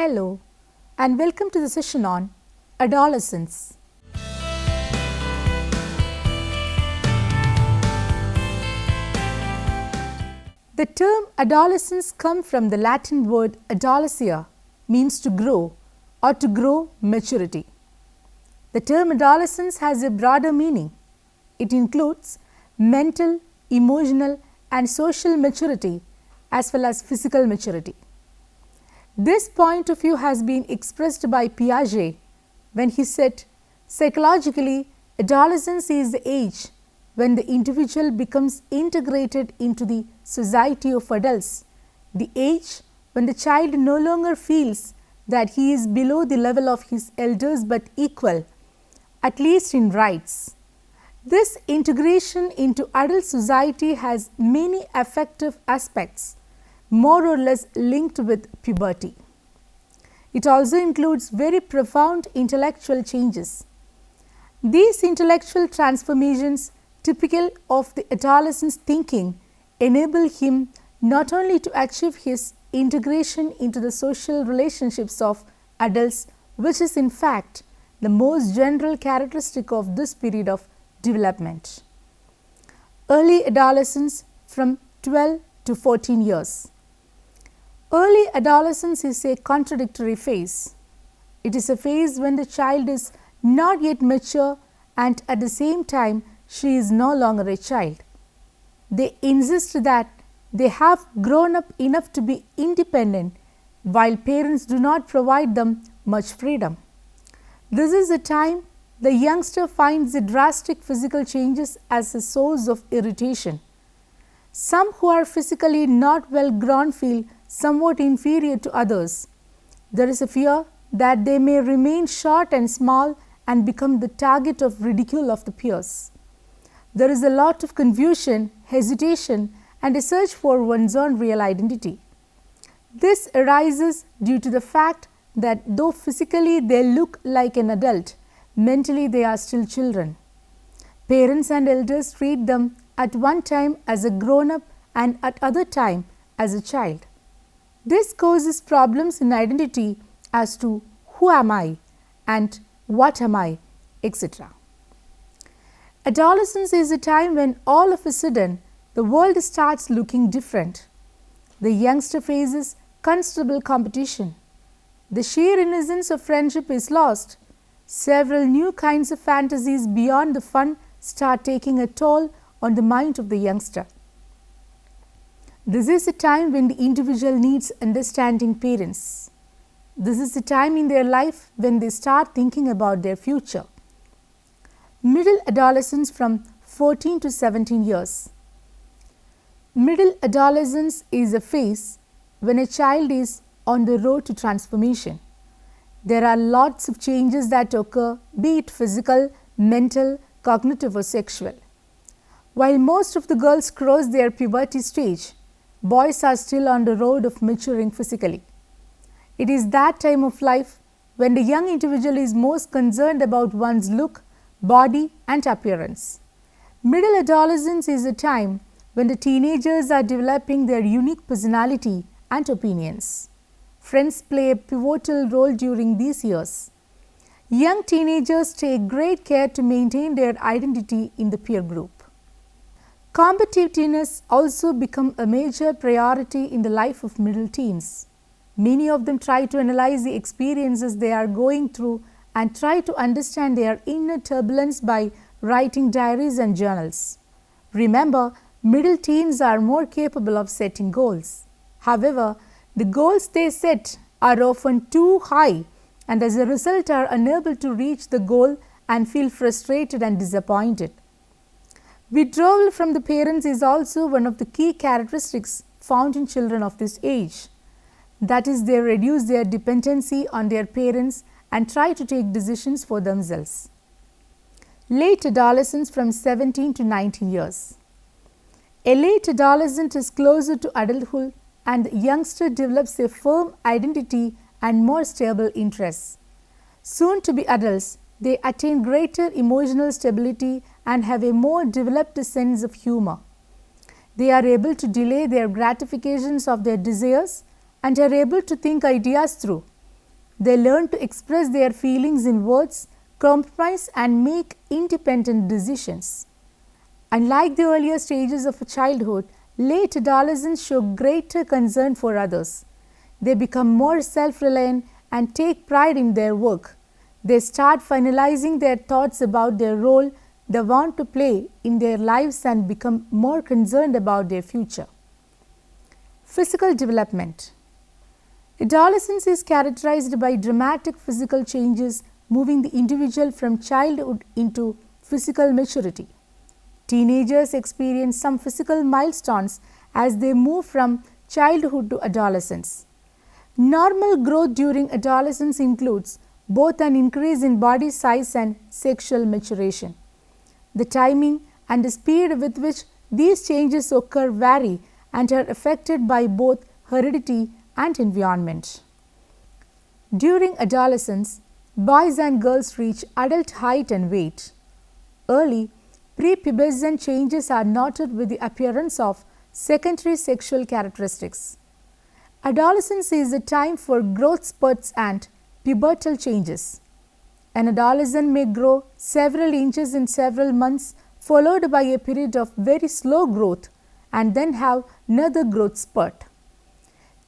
Hello, and welcome to the session on Adolescence. The term adolescence comes from the Latin word adolescere, means to grow or to grow maturity. The term adolescence has a broader meaning. It includes mental, emotional, and social maturity as well as physical maturity. This point of view has been expressed by Piaget when he said, psychologically, adolescence is the age when the individual becomes integrated into the society of adults, the age when the child no longer feels that he is below the level of his elders but equal, at least in rights. This integration into adult society has many affective aspects, more or less linked with puberty. It also includes very profound intellectual changes. These intellectual transformations, typical of the adolescent's thinking, enable him not only to achieve his integration into the social relationships of adults, which is in fact the most general characteristic of this period of development. Early adolescence from 12 to 14 years. Early adolescence is a contradictory phase. It is a phase when the child is not yet mature and at the same time she is no longer a child. They insist that they have grown up enough to be independent while parents do not provide them much freedom. This is the time the youngster finds the drastic physical changes as a source of irritation. Some who are physically not well grown feel somewhat inferior to others. There is a fear that they may remain short and small and become the target of ridicule of the peers. There is a lot of confusion, hesitation, and a search for one's own real identity. This arises due to the fact that though physically they look like an adult, mentally they are still children. Parents and elders treat them at one time as a grown-up and at other time as a child. This causes problems in identity as to who am I and what am I, etc. Adolescence is a time when all of a sudden the world starts looking different. The youngster faces considerable competition. The sheer innocence of friendship is lost. Several new kinds of fantasies beyond the fun start taking a toll on the mind of the youngster. This is a time when the individual needs understanding parents. This is a time in their life when they start thinking about their future. Middle adolescence from 14 to 17 years. Middle adolescence is a phase when a child is on the road to transformation. There are lots of changes that occur, be it physical, mental, cognitive or sexual. While most of the girls cross their puberty stage, boys are still on the road of maturing physically. It is that time of life when the young individual is most concerned about one's look, body and appearance. Middle adolescence is a time when the teenagers are developing their unique personality and opinions. Friends play a pivotal role during these years. Young teenagers take great care to maintain their identity in the peer group. Competitiveness also becomes a major priority in the life of middle teens. Many of them try to analyze the experiences they are going through and try to understand their inner turbulence by writing diaries and journals. Remember, middle teens are more capable of setting goals. However, the goals they set are often too high and as a result are unable to reach the goal and feel frustrated and disappointed. Withdrawal from the parents is also one of the key characteristics found in children of this age. That is, they reduce their dependency on their parents and try to take decisions for themselves. Late adolescence from 17 to 19 years. A late adolescent is closer to adulthood and the youngster develops a firm identity and more stable interests. Soon to be adults, they attain greater emotional stability and have a more developed sense of humor. They are able to delay their gratifications of their desires and are able to think ideas through. They learn to express their feelings in words, compromise, and make independent decisions. Unlike the earlier stages of childhood, late adolescents show greater concern for others. They become more self-reliant and take pride in their work. They start finalizing their thoughts about their role they want to play in their lives and become more concerned about their future. Physical development. Adolescence is characterized by dramatic physical changes, moving the individual from childhood into physical maturity. Teenagers experience some physical milestones as they move from childhood to adolescence. Normal growth during adolescence includes both an increase in body size and sexual maturation. The timing and the speed with which these changes occur vary and are affected by both heredity and environment. During adolescence, boys and girls reach adult height and weight. Early prepubescent changes are noted with the appearance of secondary sexual characteristics. Adolescence is a time for growth spurts and pubertal changes. An adolescent may grow several inches in several months, followed by a period of very slow growth, and then have another growth spurt.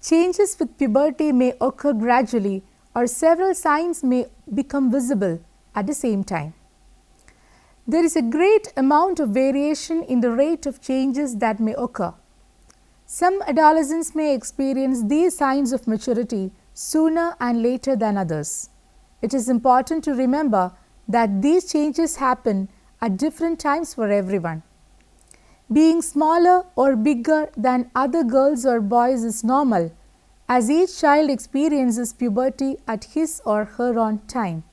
Changes with puberty may occur gradually, or several signs may become visible at the same time. There is a great amount of variation in the rate of changes that may occur. Some adolescents may experience these signs of maturity sooner and later than others. It is important to remember that these changes happen at different times for everyone. Being smaller or bigger than other girls or boys is normal, as each child experiences puberty at his or her own time.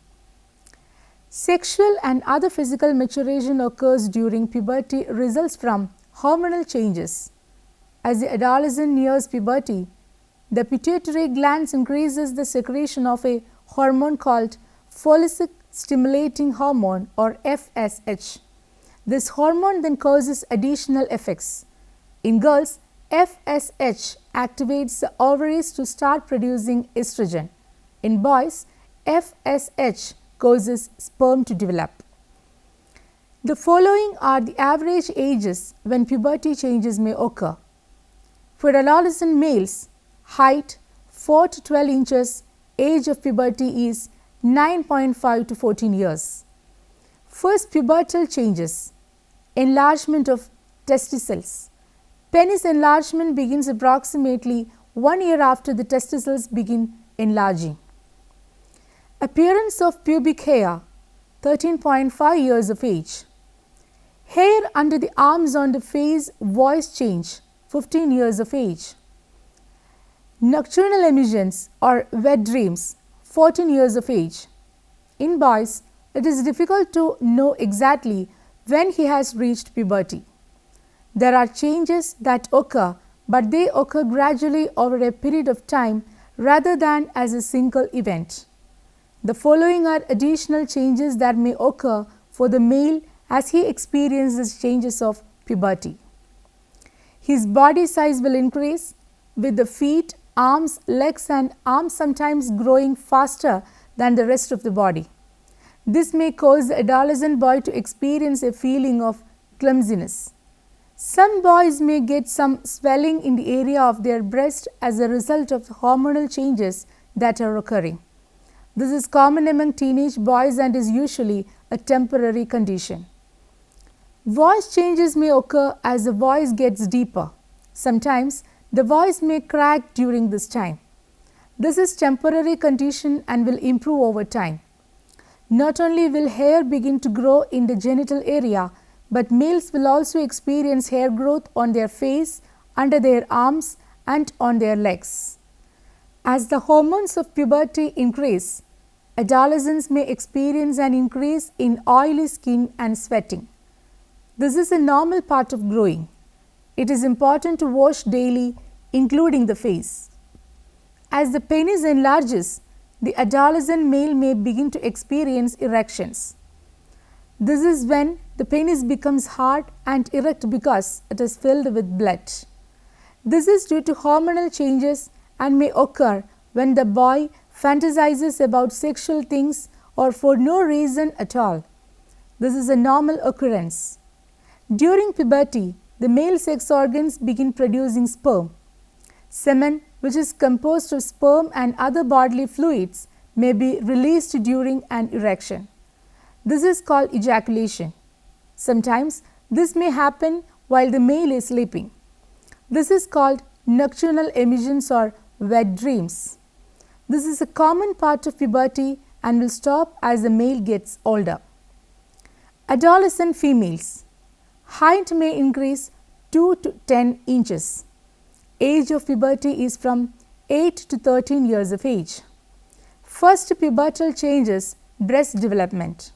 Sexual and other physical maturation occurs during puberty results from hormonal changes. As the adolescent nears puberty, the pituitary gland increases the secretion of a hormone called follicle stimulating hormone or FSH. This hormone then causes additional effects. In girls, FSH activates the ovaries to start producing estrogen. In boys, FSH causes sperm to develop. The following are the average ages when puberty changes may occur. For adolescent males, height 4 to 12 inches, age of puberty is 9.5 to 14 years. First pubertal changes. Enlargement of testicles. Penis enlargement begins approximately 1 year after the testicles begin enlarging. Appearance of pubic hair 13.5 years of age. Hair under the arms on the face, voice change 15 years of age. Nocturnal emissions or wet dreams 14 years of age. In boys, it is difficult to know exactly when he has reached puberty. There are changes that occur, but they occur gradually over a period of time rather than as a single event. The following are additional changes that may occur for the male as he experiences changes of puberty. His body size will increase, with the feet, arms, legs and arms sometimes growing faster than the rest of the body. This may cause the adolescent boy to experience a feeling of clumsiness. Some boys may get some swelling in the area of their breast as a result of the hormonal changes that are occurring. This is common among teenage boys and is usually a temporary condition. Voice changes may occur as the voice gets deeper. Sometimes the voice may crack during this time. This is temporary condition and will improve over time. Not only will hair begin to grow in the genital area, but males will also experience hair growth on their face, under their arms and on their legs. As the hormones of puberty increase, adolescents may experience an increase in oily skin and sweating. This is a normal part of growing. It is important to wash daily, including the face. As the penis enlarges, the adolescent male may begin to experience erections. This is when the penis becomes hard and erect because it is filled with blood. This is due to hormonal changes and may occur when the boy fantasizes about sexual things or for no reason at all. This is a normal occurrence. During puberty, the male sex organs begin producing sperm. Semen, which is composed of sperm and other bodily fluids, may be released during an erection. This is called ejaculation. Sometimes this may happen while the male is sleeping. This is called nocturnal emissions or wet dreams. This is a common part of puberty and will stop as the male gets older. Adolescent females. Height may increase 2 to 10 inches. Age of puberty is from 8 to 13 years of age. First pubertal changes, breast development.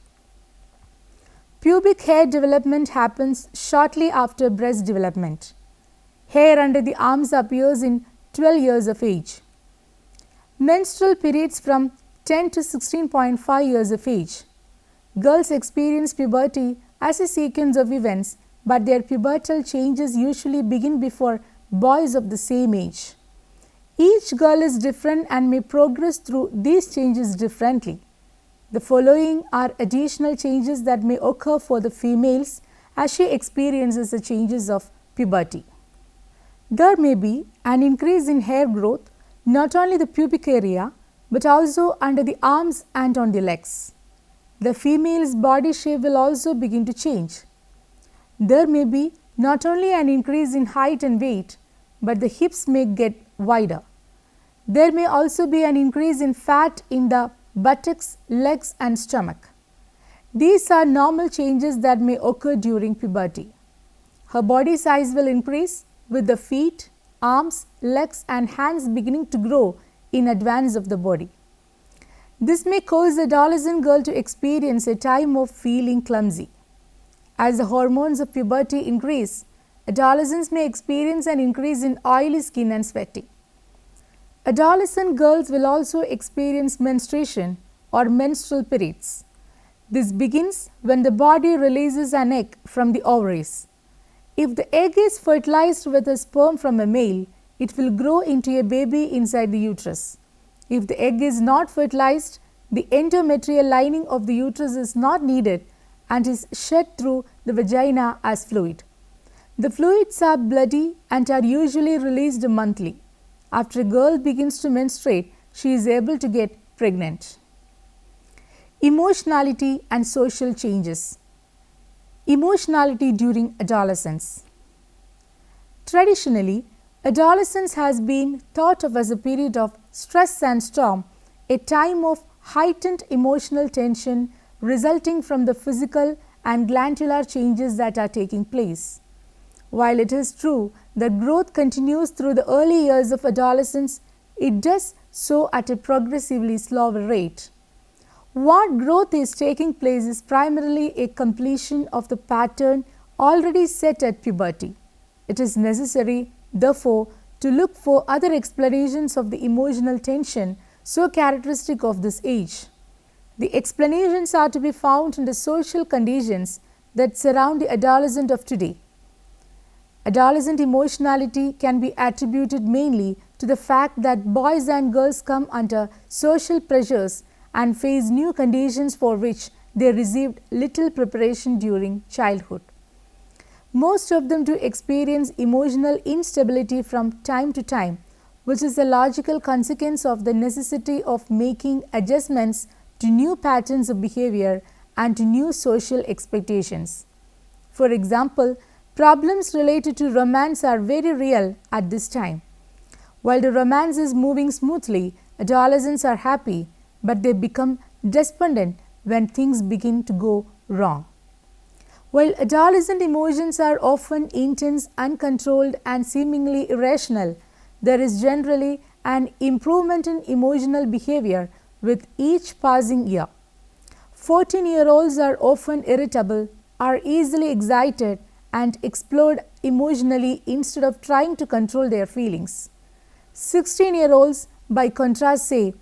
Pubic hair development happens shortly after breast development. Hair under the arms appears in 12 years of age. Menstrual periods from 10 to 16.5 years of age. Girls experience puberty as a sequence of events, but their pubertal changes usually begin before boys of the same age. Each girl is different and may progress through these changes differently. The following are additional changes that may occur for the females as she experiences the changes of puberty. There may be an increase in hair growth, not only the pubic area, but also under the arms and on the legs. The female's body shape will also begin to change. There may be not only an increase in height and weight, but the hips may get wider. There may also be an increase in fat in the buttocks, legs and stomach. These are normal changes that may occur during puberty. Her body size will increase with the feet, arms, legs and hands beginning to grow in advance of the body. This may cause the adolescent girl to experience a time of feeling clumsy. As the hormones of puberty increase, adolescents may experience an increase in oily skin and sweating. Adolescent girls will also experience menstruation or menstrual periods. This begins when the body releases an egg from the ovaries. If the egg is fertilized with a sperm from a male, it will grow into a baby inside the uterus. If the egg is not fertilized, the endometrial lining of the uterus is not needed and is shed through the vagina as fluid. The fluids are bloody and are usually released monthly. After a girl begins to menstruate, she is able to get pregnant. Emotionality and social changes. Emotionality during adolescence. Traditionally, adolescence has been thought of as a period of stress and storm, a time of heightened emotional tension resulting from the physical and glandular changes that are taking place. While it is true that growth continues through the early years of adolescence, it does so at a progressively slower rate. What growth is taking place is primarily a completion of the pattern already set at puberty. It is necessary, therefore, to look for other explanations of the emotional tension so characteristic of this age. The explanations are to be found in the social conditions that surround the adolescent of today. Adolescent emotionality can be attributed mainly to the fact that boys and girls come under social pressures and face new conditions for which they received little preparation during childhood. Most of them do experience emotional instability from time to time, which is a logical consequence of the necessity of making adjustments to new patterns of behavior and to new social expectations. For example, problems related to romance are very real at this time. While the romance is moving smoothly, adolescents are happy, but they become despondent when things begin to go wrong. While adolescent emotions are often intense, uncontrolled and seemingly irrational, there is generally an improvement in emotional behavior with each passing year. 14-year-olds are often irritable, are easily excited and explode emotionally instead of trying to control their feelings. 16-year-olds, by contrast, say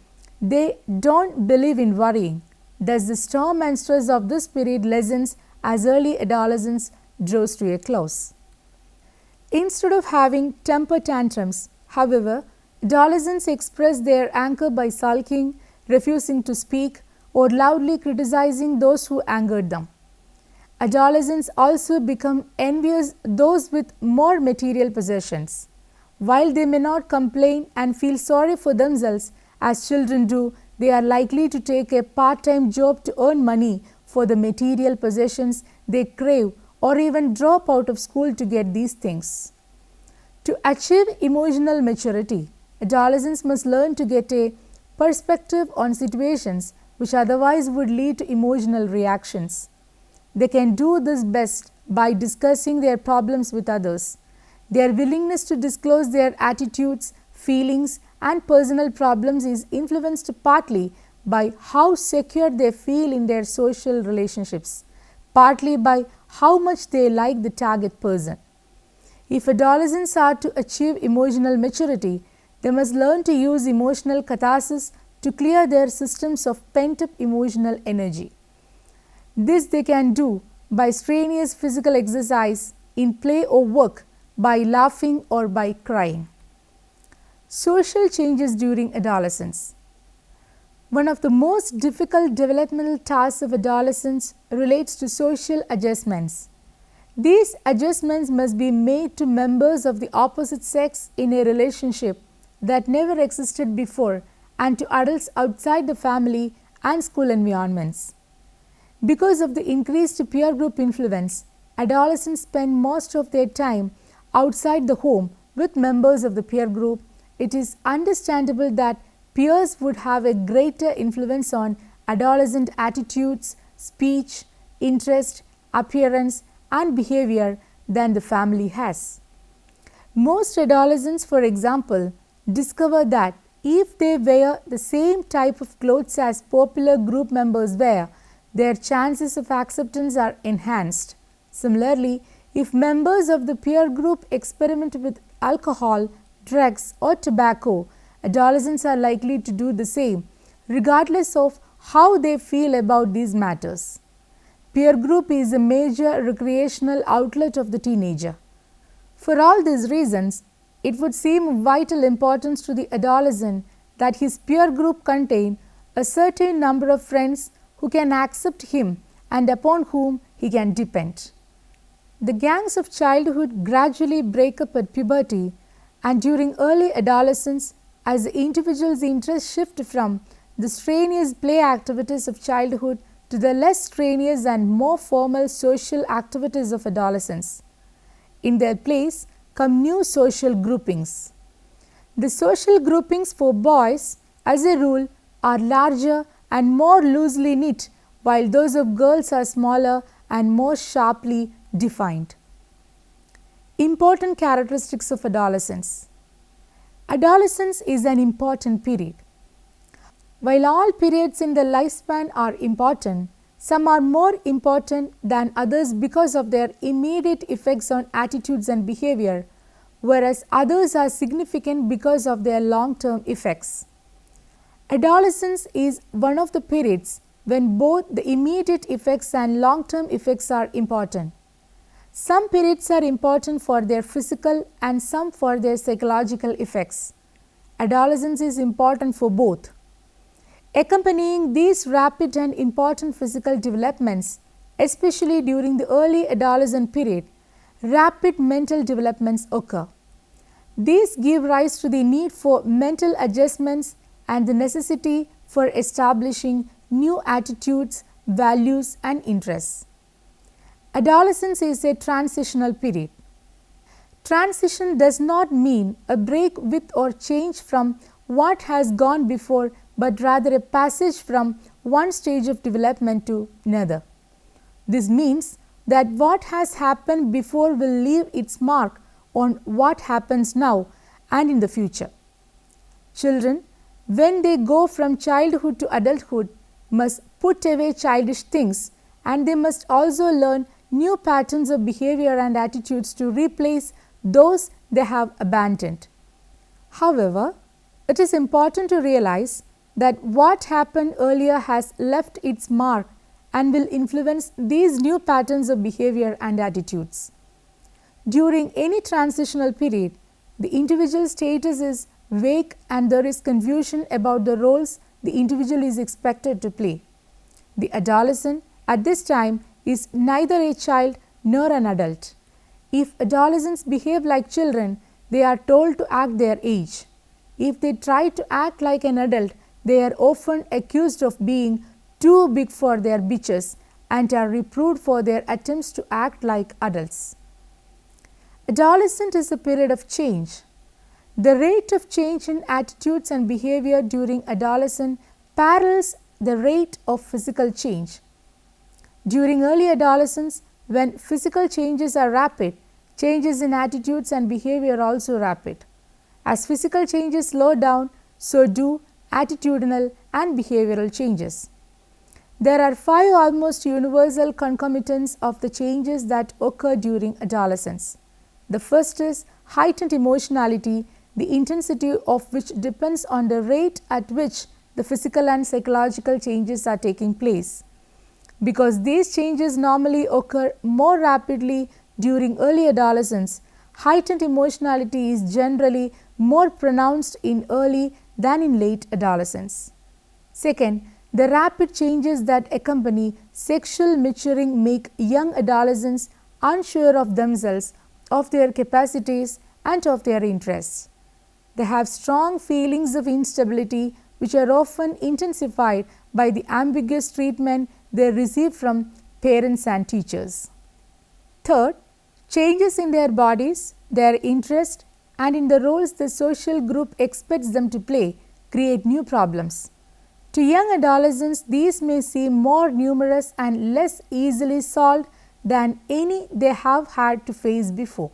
they don't believe in worrying. Thus, the storm and stress of this period lessens as early adolescence draws to a close. Instead of having temper tantrums, however, Adolescents express their anger by sulking, refusing to speak, or loudly criticizing those who angered them. Adolescents also become envious those with more material possessions. While they may not complain and feel sorry for themselves as children do, they are likely to take a part-time job to earn money for the material possessions they crave or even drop out of school to get these things. To achieve emotional maturity, adolescents must learn to get a perspective on situations which otherwise would lead to emotional reactions. They can do this best by discussing their problems with others. Their willingness to disclose their attitudes, feelings, and personal problems is influenced partly by how secure they feel in their social relationships, partly by how much they like the target person. If adolescents are to achieve emotional maturity, they must learn to use emotional catharsis to clear their systems of pent-up emotional energy. This they can do by strenuous physical exercise, in play or work, by laughing or by crying. Social changes during adolescence. One of the most difficult developmental tasks of adolescence relates to social adjustments. These adjustments must be made to members of the opposite sex in a relationship that never existed before and to adults outside the family and school environments. Because of the increased peer group influence, adolescents spend most of their time outside the home with members of the peer group. It is understandable that peers would have a greater influence on adolescent attitudes, speech, interest, appearance, and behavior than the family has. Most adolescents, for example, discover that if they wear the same type of clothes as popular group members wear, their chances of acceptance are enhanced. Similarly, if members of the peer group experiment with alcohol, drugs, or tobacco, adolescents are likely to do the same, regardless of how they feel about these matters. Peer group is a major recreational outlet of the teenager. For all these reasons, it would seem of vital importance to the adolescent that his peer group contain a certain number of friends who can accept him and upon whom he can depend. The gangs of childhood gradually break up at puberty and during early adolescence as the individual's interests shift from the strenuous play activities of childhood to the less strenuous and more formal social activities of adolescence. In their place come new social groupings. The social groupings for boys, as a rule, are larger and more loosely knit, while those of girls are smaller and more sharply defined. Important characteristics of adolescence. Adolescence is an important period. While all periods in the lifespan are important, some are more important than others because of their immediate effects on attitudes and behavior, whereas others are significant because of their long-term effects. Adolescence is one of the periods when both the immediate effects and long-term effects are important. Some periods are important for their physical and some for their psychological effects. Adolescence is important for both. Accompanying these rapid and important physical developments, especially during the early adolescent period, rapid mental developments occur. These give rise to the need for mental adjustments and the necessity for establishing new attitudes, values, and interests. Adolescence is a transitional period. Transition does not mean a break with or change from what has gone before, but rather a passage from one stage of development to another. This means that what has happened before will leave its mark on what happens now and in the future. Children, when they go from childhood to adulthood, must put away childish things, and they must also learn new patterns of behavior and attitudes to replace those they have abandoned. However, it is important to realize that what happened earlier has left its mark and will influence these new patterns of behavior and attitudes. During any transitional period, the individual status is vague, and there is confusion about the roles the individual is expected to play. The adolescent at this time is neither a child nor an adult. If adolescents behave like children, they are told to act their age. If they try to act like an adult, they are often accused of being too big for their britches and are reproved for their attempts to act like adults. Adolescence is a period of change. The rate of change in attitudes and behavior during adolescence parallels the rate of physical change. During early adolescence, when physical changes are rapid, changes in attitudes and behavior are also rapid. As physical changes slow down, so do attitudinal and behavioral changes. There are 5 almost universal concomitants of the changes that occur during adolescence. The first is heightened emotionality, the intensity of which depends on the rate at which the physical and psychological changes are taking place. Because these changes normally occur more rapidly during early adolescence, heightened emotionality is generally more pronounced in early than in late adolescence. Second, the rapid changes that accompany sexual maturing make young adolescents unsure of themselves, of their capacities, and of their interests. They have strong feelings of instability, which are often intensified by the ambiguous treatment they receive from parents and teachers. Third, changes in their bodies, their interests, and in the roles the social group expects them to play create new problems. To young adolescents, these may seem more numerous and less easily solved than any they have had to face before.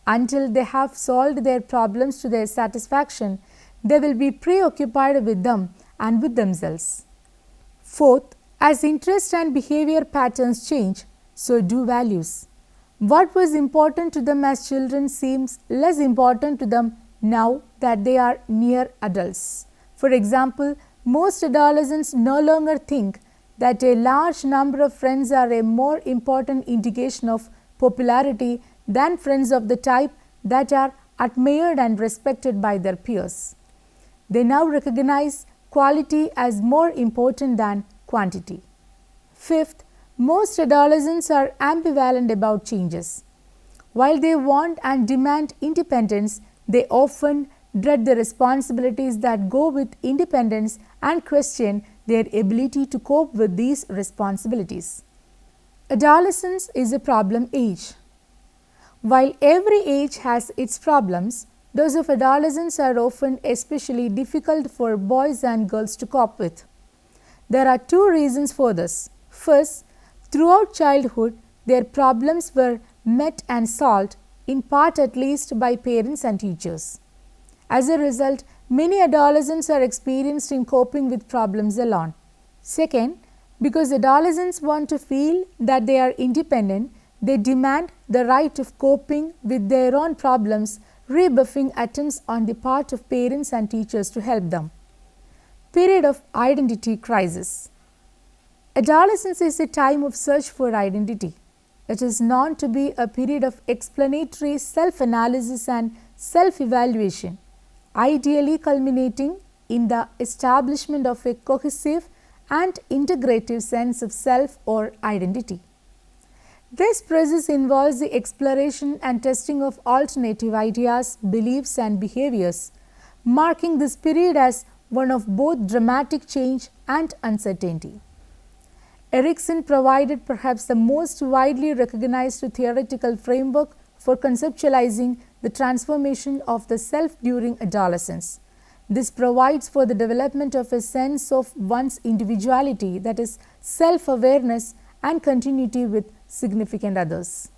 Until they have solved their problems to their satisfaction, they will be preoccupied with them and with themselves. Fourth, as interest and behavior patterns change, so do values. What was important to them as children seems less important to them now that they are near adults. For example, most adolescents no longer think that a large number of friends are a more important indication of popularity than friends of the type that are admired and respected by their peers. They now recognize quality as more important than quantity. Fifth, most adolescents are ambivalent about changes. While they want and demand independence, they often dread the responsibilities that go with independence and question their ability to cope with these responsibilities. Adolescence is a problem age. While every age has its problems, those of adolescence are often especially difficult for boys and girls to cope with. There are 2 reasons for this. First, throughout childhood, their problems were met and solved, in part at least, by parents and teachers. As a result, many adolescents are experienced in coping with problems alone. Second, because adolescents want to feel that they are independent, they demand the right of coping with their own problems, rebuffing attempts on the part of parents and teachers to help them. Period of identity crisis. Adolescence is a time of search for identity. It is known to be a period of explanatory self-analysis and self-evaluation, ideally culminating in the establishment of a cohesive and integrative sense of self or identity. This process involves the exploration and testing of alternative ideas, beliefs, and behaviors, marking this period as one of both dramatic change and uncertainty. Erikson provided perhaps the most widely recognized theoretical framework for conceptualizing the transformation of the self during adolescence. This provides for the development of a sense of one's individuality, that is, self-awareness and continuity with significant others.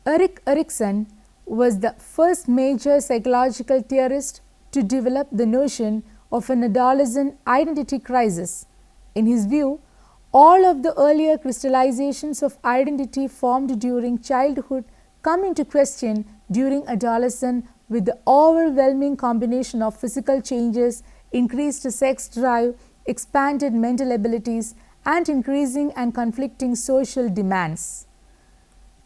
Erik Erikson was the first major psychological theorist to develop the notion of an adolescent identity crisis. In his view, all of the earlier crystallizations of identity formed during childhood come into question during adolescence, with the overwhelming combination of physical changes, increased sex drive, expanded mental abilities, and increasing and conflicting social demands.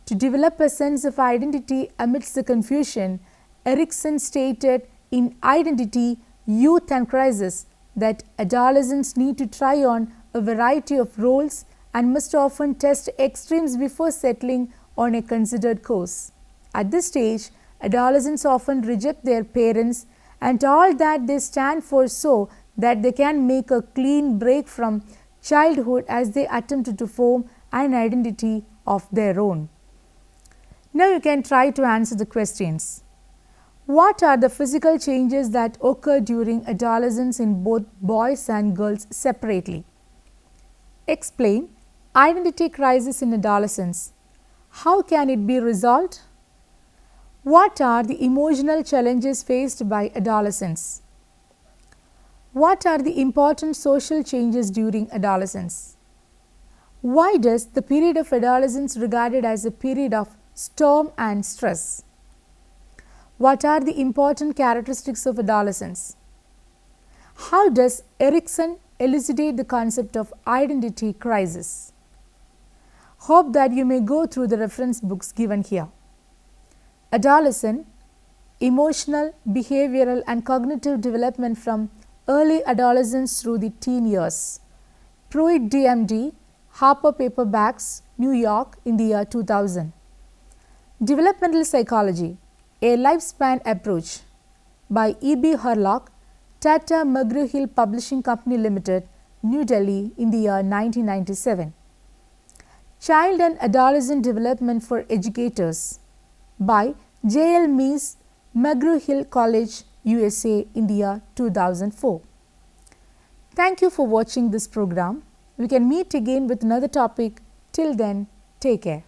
To develop a sense of identity amidst the confusion, Erikson stated, in Identity, Youth and Crisis that adolescents need to try on a variety of roles and must often test extremes before settling on a considered course. At this stage, adolescents often reject their parents and all that they stand for so that they can make a clean break from childhood as they attempt to form an identity of their own. Now you can try to answer the questions. What are the physical changes that occur during adolescence in both boys and girls separately? Explain identity crisis in adolescence. How can it be resolved? What are the emotional challenges faced by adolescents? What are the important social changes during adolescence? Why does the period of adolescence regarded as a period of storm and stress? What are the important characteristics of adolescence? How does Erikson elucidate the concept of identity crisis? Hope that you may go through the reference books given here. Adolescent, Emotional, Behavioral and Cognitive Development from Early Adolescence through the Teen Years. Pruitt DMD, Harper Paperbacks, New York in the year 2000. Developmental Psychology, A Lifespan Approach by E.B. Hurlock, Tata McGraw-Hill Publishing Company Limited, New Delhi in the year 1997. Child and Adolescent Development for Educators by J.L. Meese, McGraw-Hill College, USA in the year 2004. Thank you for watching this program. We can meet again with another topic. Till then, take care.